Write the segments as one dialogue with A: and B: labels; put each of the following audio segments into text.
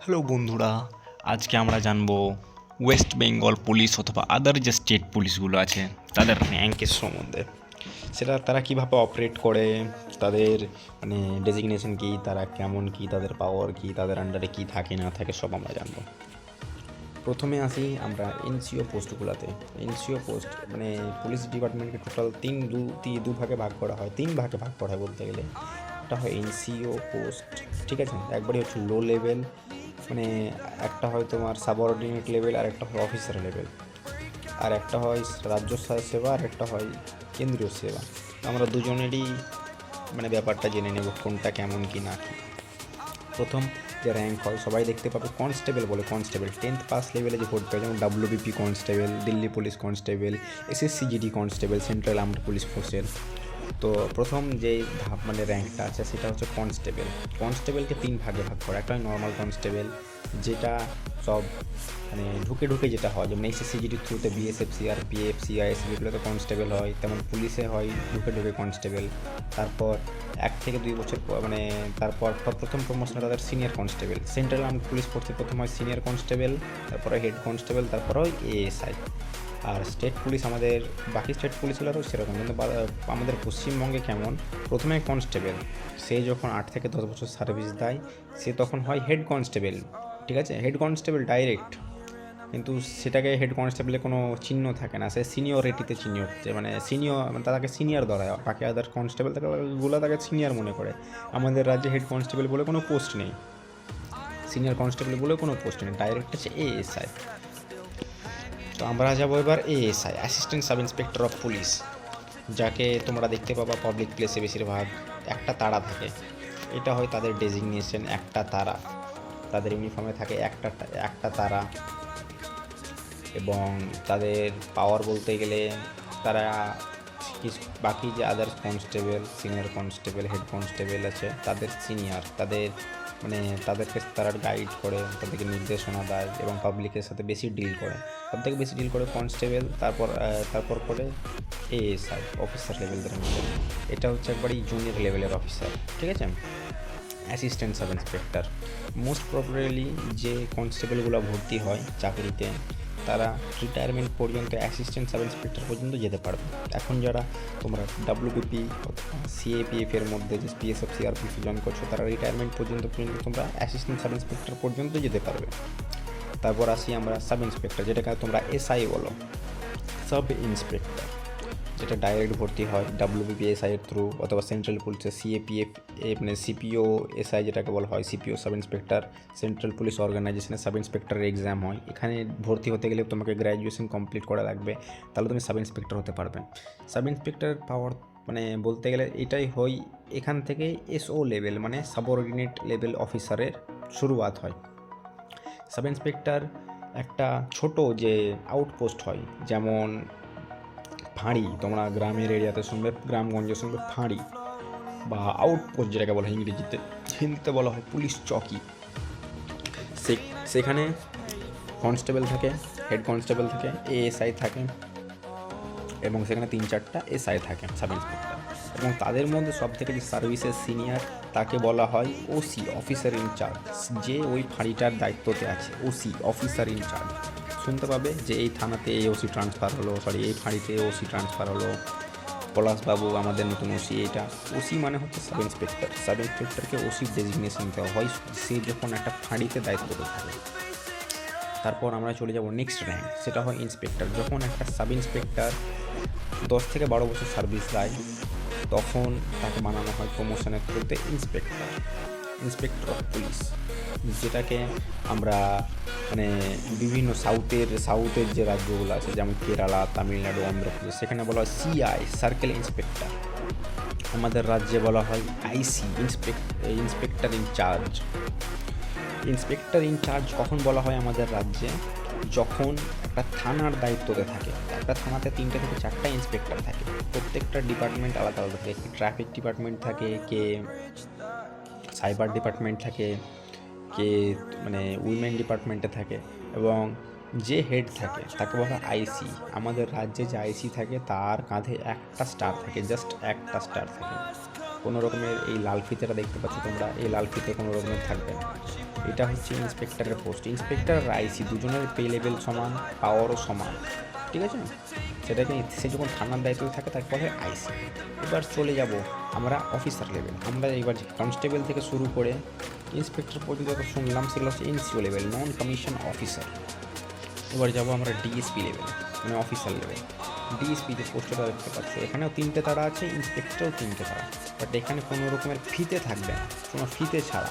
A: Hello বন্ধুরা, আজকে আমরা জানবো ওয়েস্ট বেঙ্গল পুলিশ অথবা আদার যে স্টেট পুলিশগুলো আছে তাদের র্যাঙ্কের সম্বন্ধে। সেটা তারা কিভাবে অপারেট করে, তাদের ডেজিগনেশন কী, তারা কেমন, কী তাদের পাওয়ার কী, তাদের আন্ডারে কী থাকে না থাকে সব আমরা জানবো। প্রথমে আসি আমরা এনসিও পোস্টগুলোতে। এনসিও পোস্ট পুলিশ ডিপার্টমেন্টকে টোটাল দু ভাগে ভাগ করা হয়, তিন ভাগে ভাগ করা হয় বলতে গেলে। একটা হয় এনসিও পোস্ট, ঠিক আছে, একবারই হচ্ছে লো লেভেল, একটা হয় তোমার সাবঅর্ডিনেট লেভেল, আর একটা হয় অফিসার লেভেল, আর একটা হয় রাজ্য সেবা, আর একটা হয় কেন্দ্রীয় সেবা। আমরা দুজনেরই ব্যাপারটা জেনে নেব কোনটা কেমন কি না কি। প্রথম যে র্যাঙ্ক হয় সবাই দেখতে পাবে কনস্টেবল বলে। কনস্টেবল 10th পাস লেভেলে যে ভর্তি হয়, যেমন WBP constable, Delhi police constable, SSCGD constable, central armed police ফোর্সের। তো প্রথম যে র্যাঙ্কটা আছে সেটা হচ্ছে কনস্টেবল। কনস্টেবলকে তিন ভাগে ভাগ করা। একটা হয় নর্মাল কনস্টেবল, যেটা সব ঢুকে ঢুকে যেটা হয়, যেমন SSCGD থ্রুতে BSF, CRPF, CIS এগুলোতে কনস্টেবল হয়, তেমন পুলিশে হয় ঢুকে ঢুকে কনস্টেবল। তারপর 1 থেকে 2 বছর তারপর প্রথম প্রমোশনে তাদের senior constable. Central armed police ফোর্সে প্রথম হয় সিনিয়র কনস্টেবল, তারপরে হেড কনস্টেবল, তারপর হয় ASI। আর স্টেট পুলিশ আমাদের বাকি স্টেট পুলিশগুলোরও সেরকম, কিন্তু আমাদের পশ্চিমবঙ্গে কেমন, প্রথমে কনস্টেবল, সে যখন 8 থেকে 10 বছর সার্ভিস দেয় সে তখন হয় হেড কনস্টেবল, ঠিক আছে, হেড কনস্টেবল ডাইরেক্ট। কিন্তু সেটাকে হেড কনস্টেবলের কোনো চিহ্ন থাকে না, সে সিনিয়রিটিতে চিহ্ন হচ্ছে, তাকে সিনিয়র ধরা হয়, বাকি আদার কনস্টেবল তাকে সিনিয়র মনে করে। আমাদের রাজ্যে হেড কনস্টেবল বলে কোনো পোস্ট নেই, সিনিয়র কনস্টেবল বলে কোনো পোস্ট নেই, ডাইরেক্ট হচ্ছে ASI। তো আমরা যাবো এবার ASI, assistant sub inspector of police, যাকে তোমরা দেখতে পাবা পাবলিক প্লেসে বেশিরভাগ। একটা তারা থাকে, এটা হয় তাদের ডেজিগনেশন, একটা তারা। তাদের ইউনিফর্মে থাকে একটা তারা, এবং তাদের পাওয়ার বলতে গেলে তারা বাকি যে others constable, senior constable, head constable আছে তাদের সিনিয়র, তাদেরকে তারা গাইড করে, তাদেরকে নির্দেশনা দেয় এবং পাবলিকের সাথে বেশি ডিল করে। সবথেকে বেশি ডিল করে কনস্টেবল, তারপর করে ASI, অফিসার লেভেলের মধ্যে। এটা হচ্ছে একবারই জুনিয়র লেভেলের অফিসার, ঠিক আছে। Assistant sub inspector, most probably যে কনস্টেবলগুলো ভর্তি হয় চাকরিতে তারা রিটায়ারমেন্ট পর্যন্ত অ্যাসিস্ট্যান্ট সাব ইন্সপেক্টর পর্যন্ত যেতে পারবে। এখন যারা তোমরা WBP অথবা CAPF এর মধ্যে যে PSF, CRPF জয়েন করছো, তারা রিটায়ারমেন্ট পর্যন্ত তোমরা অ্যাসিস্ট্যান্ট সাব ইন্সপেক্টর পর্যন্ত যেতে পারবে। তারপর আসি আমরা সাব ইন্সপেক্টর, যেটাকে তোমরা SI বলো, সাব ইন্সপেক্টর, যেটা ডাইরেক্ট ভর্তি হয় WBP SI এর থ্রু, অথবা সেন্ট্রাল পুলিশের CAPF CPO SI যেটাকে বলা হয়, CPO sub inspector, central police অর্গানাইজেশনের সাব ইন্সপেক্টরের এক্সাম হয়। এখানে ভর্তি হতে গেলে তোমাকে গ্র্যাজুয়েশন কমপ্লিট করা লাগবে, তাহলে তুমি সাব ইন্সপেক্টর হতে পারবে। সাব ইন্সপেক্টরের পাওয়ার বলতে গেলে এটাই হয়, এখান থেকে SO লেভেল সাবঅর্ডিনেট লেভেল অফিসারের শুরুয়াত হয়। সাব ইন্সপেক্টর একটা ছোট যে আউটপোস্ট হয়, যেমন ফাঁড়ি, তোমরা গ্রামের এরিয়াতে শুনবে, গ্রামগঞ্জে শুনবে ফাঁড়ি বা আউটপোস্ট যেটাকে বলা হয় ইংরেজিতে, হিন্দিতে বলা হয় পুলিশ চকি। সেখানে কনস্টেবল থাকে, হেড কনস্টেবল থাকে, ASI থাকে, এবং সেখানে 3-4টা SI থাকে সাব ইন্সপেক্টর। এবং তাদের মধ্যে সবথেকে যে সার্ভিসের সিনিয়র তাকে বলা হয় OC, অফিসার ইনচার্জ, যে ওই ফাঁড়িটার দায়িত্বতে আছে। OC, officer in charge. শুনতে পাবে যে এই থানাতে OC ট্রান্সফার হলো, এই ফাঁড়িতে OC ট্রান্সফার হলো, পলাশবাবু আমাদের নতুন OC। এটা OC হচ্ছে সাব ইন্সপেক্টর। সাব ইন্সপেক্টরকে OC ডেজিগনেশন দেওয়া হয় সে যখন একটা ফাঁড়িতে দায়িত্বতে থাকে। তারপর আমরা চলে যাব নেক্সট র্যাঙ্ক, সেটা হয় ইন্সপেক্টর। যখন একটা সাব ইন্সপেক্টর 10 থেকে 12 বছর সার্ভিস দেয় তখন তাকে বানানো হয় প্রমোশনের থ্রুতে ইন্সপেক্টর অফ পুলিশ, যেটাকে আমরা বিভিন্ন সাউথের যে রাজ্যগুলো আছে, যেমন কেরালা, তামিলনাড়ু, অন্ধ্রপ্রদেশ, সেখানে বলা হয় CI, সার্কেল ইন্সপেক্টর। আমাদের রাজ্যে বলা হয় IC, inspector in charge. Inspector in charge কখন বলা হয় আমাদের রাজ্যে, যখন একটা থানার দায়িত্বতে থাকে। একটা থানাতে 3টে থেকে 4টা ইন্সপেক্টর থাকে, প্রত্যেকটা ডিপার্টমেন্ট আলাদা আলাদা থাকে। কি ট্রাফিক ডিপার্টমেন্ট থাকে, কে সাইবার ডিপার্টমেন্ট থাকে, কে উইমেন ডিপার্টমেন্টে থাকে, এবং যে হেড থাকে তাকে বলা হয় IC। আমাদের রাজ্যে যে IC থাকে তার কাঁধে একটা স্টার থাকে, জাস্ট একটা স্টার থাকে। কোনো রকমের এই লাল ফিতেটা দেখতে পাচ্ছ তোমরা, এই লাল ফিতে কোনো রকমের থাকবে না। এটা হচ্ছে ইন্সপেক্টরের পোস্ট। ইন্সপেক্টর আর আইসি দুজনের পে লেভেল সমান, পাওয়ারও সমান, ঠিক আছে। সেটাকে সে যখন থানার দায়িত্বে থাকে তাকে বলা হয় আইসি। এবার চলে যাব আমরা অফিসার লেভেল। আমরা এবার কনস্টেবল থেকে শুরু করে ইন্সপেক্টর পর্যন্ত যত শুনলাম সেগুলো হচ্ছে এনসিও লেভেল, নন কমিশন অফিসার। এবার যাবো আমরা ডিএসপি লেভেল, মানে অফিসার লেভেল। ডিএসপি যে পোস্টটা দেখতে পাচ্ছ এখানেও 3টে তারা আছে, ইন্সপেক্টরও 3টে তারা, বাট এখানে কোনো রকমের ফিতে থাকবে না, কোনো ফিতে ছাড়া,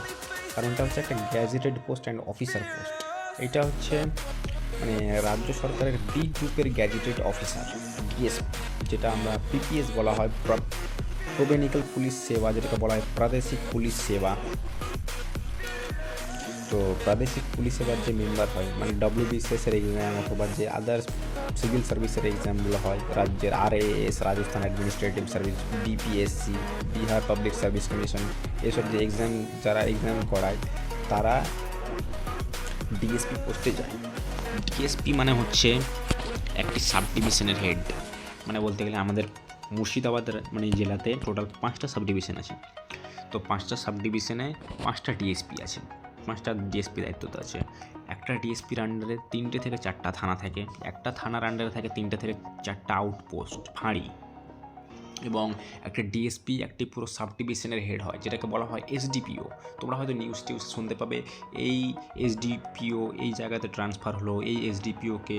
A: কারণ এটা হচ্ছে একটা gazetted post and officer post. এটা হচ্ছে মানে রাজ্য সরকারের ডি গ্রুপের গ্যাজেটেড অফিসার ডিএসপি, যেটা আমরা পিপিএস বলা হয়, প্রোবেনিক্যাল পুলিশ সেবা, যেটাকে বলা হয় প্রাদেশিক পুলিশ সেবা। তো প্রাদেশিক পুলিশ সেবার যে মেম্বার হয়, মানে ডব্লিউবিসিএসের এক্সাম অথবা যে আদার্স সিভিল সার্ভিসের এক্সামগুলো হয় রাজ্যের, RAS Rajasthan administrative service, BPSC Bihar public service commission, এসব যে এক্সাম যারা এক্সাম করায় তারা ডিএসপি পোস্টে যায়। ডিএসপি মানে হচ্ছে একটি সাব ডিভিশনের হেড, মানে বলতে গেলে আমাদের মুর্শিদাবাদ মানে জেলাতে টোটাল 5টা সাব ডিভিশন আছে। তো 5টা সাব ডিভিশনে 5টা ডিএসপি আছে, 5টা ডিএসপি দায়িত্বতে আছে। একটা ডিএসপির আন্ডারে 3টে থেকে 4টা থানা থাকে, একটা থানার আন্ডারে থাকে 3টে থেকে 4টা আউটপোস্ট ফাঁড়ি, এবং একটা ডিএসপি একটি পুরো সাব ডিভিশনের হেড হয়, যেটাকে বলা হয় এসডিপিও। তোমরা হয়তো নিউজ টিউজ শুনতে পাবে এই এসডিপিও এই জায়গাতে ট্রান্সফার হলো, এই এসডিপিওকে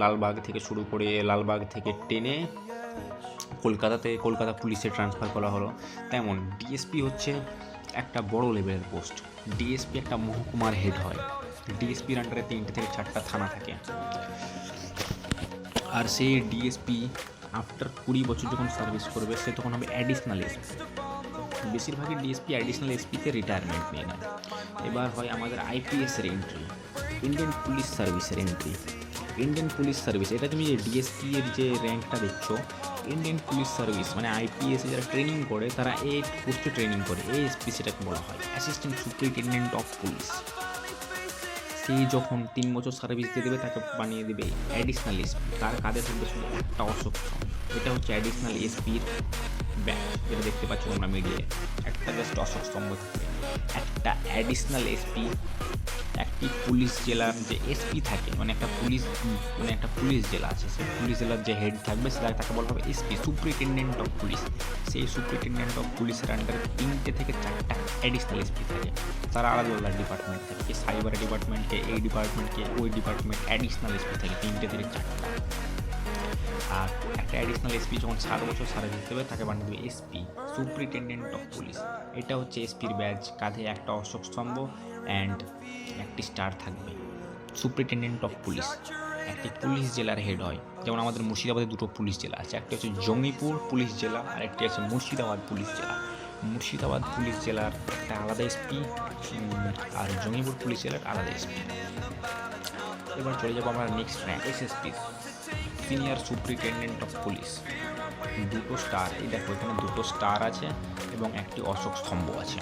A: লালবাগ থেকে শুরু করে লালবাগ থেকে টেনে কলকাতা পুলিশে ট্রান্সফার করা হলো। তেমন ডিএসপি হচ্ছে একটা বড় লেভেলের পোস্ট। ডিএসপি একটা মহকুমার হেড হয়। ডিএসপির আন্ডারে 3টে থেকে 4টা থানা থাকে, আর সেই ডিএসপি আফটার 20 বছর যখন সার্ভিস করবে সে তখন হবে অ্যাডিশনাল এসপি। বেশিরভাগই ডিএসপি অ্যাডিশনাল এসপিতে রিটায়ারমেন্ট নিয়ে নেয়। এবার হয় আমাদের আইপিএসের এন্ট্রি, ইন্ডিয়ান পুলিশ সার্ভিসের এন্ট্রি। ইন্ডিয়ান পুলিশ সার্ভিস, এটা তুমি যে ডিএসপি এর যে র্যাঙ্কটা দেখছো, ইন্ডিয়ান পুলিশ সার্ভিস মানে আইপিএসে যারা ট্রেনিং করে তারা এই পোস্টে ট্রেনিং করে, এএসপি সেটাকে বলা হয় অ্যাসিস্ট্যান্ট সুপারিনটেন্ডেন্ট অফ পুলিশ। সেই যখন 3 বছর সার্ভিস দিয়ে দেবে তাকে বানিয়ে দেবে অ্যাডিশনাল এসপি। তার কাঁধে থাকবে শুধু একটা অশোক স্তম্ভ। এটা হচ্ছে অ্যাডিশনাল এসপির ব্যাচ, যেটা দেখতে পাচ্ছ তোমরা মিডিয়ায়, একটা জাস্ট অশোক স্তম্ভ থাকবে। একটা অ্যাডিশনাল এসপি একটি পুলিশ জেলার যে এসপি থাকে, মানে একটা পুলিশ জেলা আছে, সেই পুলিশ জেলার যে হেড থাকবে সেটা তাকে বলা হবে এসপি, সুপারিনটেন্ডেন্ট অফ পুলিশ। সেই সুপারিনটেন্ডেন্ট অফ পুলিশের আন্ডারে 3টে থেকে 4টা অ্যাডিশনাল এসপি থাকে। তারা আলাদা আলাদা ডিপার্টমেন্ট থাকে, কে সাইবার ডিপার্টমেন্টকে, এই ডিপার্টমেন্টকে, ওই ডিপার্টমেন্ট, অ্যাডিশনাল এসপি থাকে 3টে থেকে 4টা। আর একটা অ্যাডিশনাল এসপি যখন 7 বছর সার্ভিস দেবে তাকে বানিয়ে দেবে এসপি, সুপারিনটেন্ডেন্ট অফ পুলিশ। এটা হচ্ছে এসপির ব্যাচ, কাঁধে একটা অশোক স্তম্ভ অ্যান্ড একটি স্টার থাকবে। সুপারিনটেন্ডেন্ট অফ পুলিশ একটি পুলিশ জেলার হেড হয়, যেমন আমাদের মুর্শিদাবাদে 2টো পুলিশ জেলা আছে, একটি হচ্ছে জঙ্গিপুর পুলিশ জেলা আর একটি আছে মুর্শিদাবাদ পুলিশ জেলা। মুর্শিদাবাদ পুলিশ জেলার একটা আলাদা এসপি আর জঙ্গিপুর পুলিশ জেলার আলাদা এসপি। এবার চলে যাবো আমরা next rank, SSP, senior superintendent of police. 2টো স্টার, এই দেখো এখানে 2টো স্টার আছে এবং একটি অশোক স্তম্ভ আছে।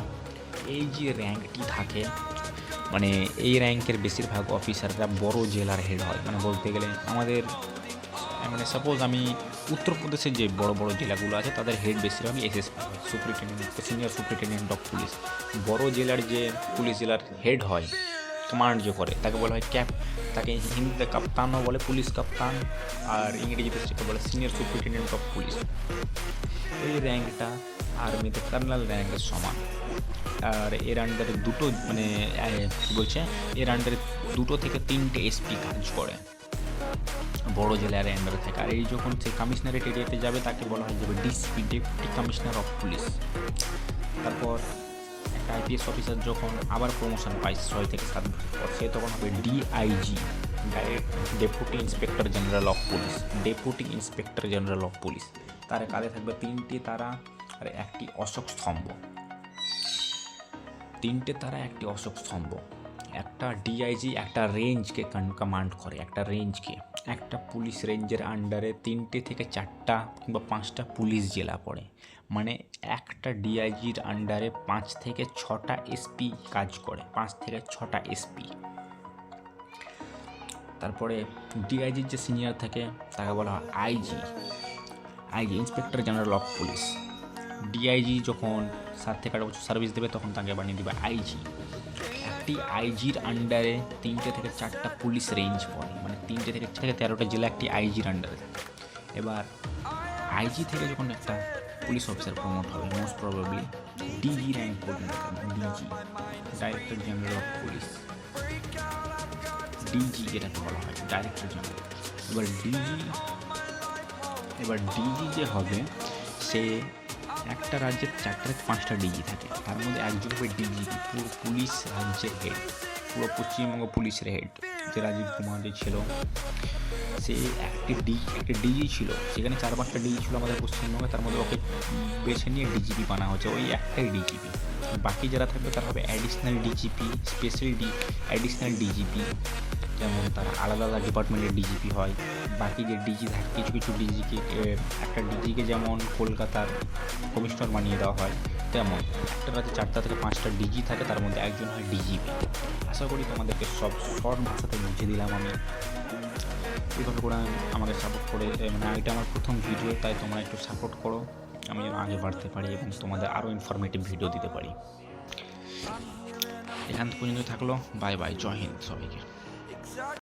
A: এই যে র্যাঙ্কটি থাকে, মানে এই র্যাঙ্কের বেশিরভাগ অফিসাররা বড় জেলার হেড হয়। মানে বলতে গেলে আমাদের মানে সাপোজ আমি উত্তরপ্রদেশের যে বড় বড় জেলাগুলো আছে তাদের হেড বেশিরভাগই SSP, superintendent, senior superintendent of police. বড় জেলার যে পুলিশ জেলার হেড হয়, কমান্ড যে করে, তাকে বলা হয় ক্যাপ, তাকে হিন্দিতে কাপ্তানও বলে, পুলিশ কাপ্তান, আর ইংরেজিতে সেটাকে বলে সিনিয়র সুপারিনটেন্ডেন্ট অফ পুলিশ। এই র্যাঙ্কটা আর্মিতে কর্নেল র্যাঙ্কের সমান। আর এর আন্ডারে দুটো মানে কী বলছে, এর আন্ডারে 2টো থেকে 3টে এসপি কাজ করে, বড় জেলার আন্ডারে থাকে। আর এই যখন সে কমিশনারেট এরিয়াতে যাবে তাকে বলা হয় যাবে DSP, deputy commissioner of police. তারপর একটা আইপিএস অফিসার যখন আবার প্রমোশন পায় 6 থেকে 7 বছর পর, সে তখন হবে DIG, deputy inspector general of police, deputy inspector general of police. তার কাঁধে থাকবে 3টে তারা আর একটি অশোক স্তম্ভ। 3টে তারা একটি অশোক স্তম্ভ। একটা ডিআইজি একটা রেঞ্জকে কমান্ড করে, একটা রেঞ্জকে। একটা পুলিশ রেঞ্জের আন্ডারে 3টে থেকে 4টা কিংবা 5টা পুলিশ জেলা পড়ে, মানে একটা ডিআইজির আন্ডারে 5 থেকে 6টা এসপি কাজ করে, 5 থেকে 6টা এসপি। তারপরে ডিআইজির যে সিনিয়র থাকে তাকে বলা হয় IG, inspector general of police. DIG যখন 7 থেকে 8 বছর সার্ভিস দেবে তখন তাকে বানিয়ে দেবে আইজি। একটি আইজির আন্ডারে 3টে থেকে 4টা পুলিশ রেঞ্জ পড়ে, মানে 3টে থেকে 13টা জেলা একটি আইজির আন্ডারে। এবার আইজি থেকে যখন একটা পুলিশ অফিসার প্রমোট হবে, মোস্ট প্রবাবলি ডিজি র্যাঙ্ক পর্যন্ত, DG, director general of police, DG যেটাকে বলা হয়, ডাইরেক্টর জেনারেল। এবার ডিজি যে হবে, সে একটা রাজ্যের 4টা থেকে 5টা ডিজি থাকে, তার মধ্যে একজন হবে ডিজিপি, পুরো পুলিশ রাজ্যের হেড, পুরো পশ্চিমবঙ্গ পুলিশের হেড, যে রাজীব কুমার যে ছিল, সে একটা ডিজি ছিল। সেখানে 4-5টা ডিজি ছিল আমাদের পশ্চিমবঙ্গে, তার মধ্যে ওকে বেছে নিয়ে ডিজিপি বানা হচ্ছে, ওই একটাই ডিজিপি। বাকি যারা থাকবে তারা হবে অ্যাডিশনাল ডিজিপি, অ্যাডিশনাল ডিজিপি, যেমন তারা আলাদা আলাদা ডিপার্টমেন্টের ডিজিপি হয়। বাকি যে ডিজি থাকে, কিছু কিছু ডিজিকে, একটা ডিজিকে যেমন কলকাতার কমিশনার বানিয়ে দেওয়া হয়, তেমন একটা রাজ্যে 4টা থেকে 5টা ডিজি থাকে, তার মধ্যে একজন হয় ডিজিপি। আশা করি তোমাদেরকে সব শর্ট ভাষাতে বুঝিয়ে দিলাম আমি। এইভাবে করে আমাকে সাপোর্ট করে, মানে এটা আমার প্রথম ভিডিও, তাই তোমরা একটু সাপোর্ট করো, আমি যেন আগে বাড়তে পারি এবং তোমাদের আরও ইনফরমেটিভ ভিডিও দিতে পারি। এখান পর্যন্ত থাকলো, বাই বাই, জয় হিন্দ সবাইকে।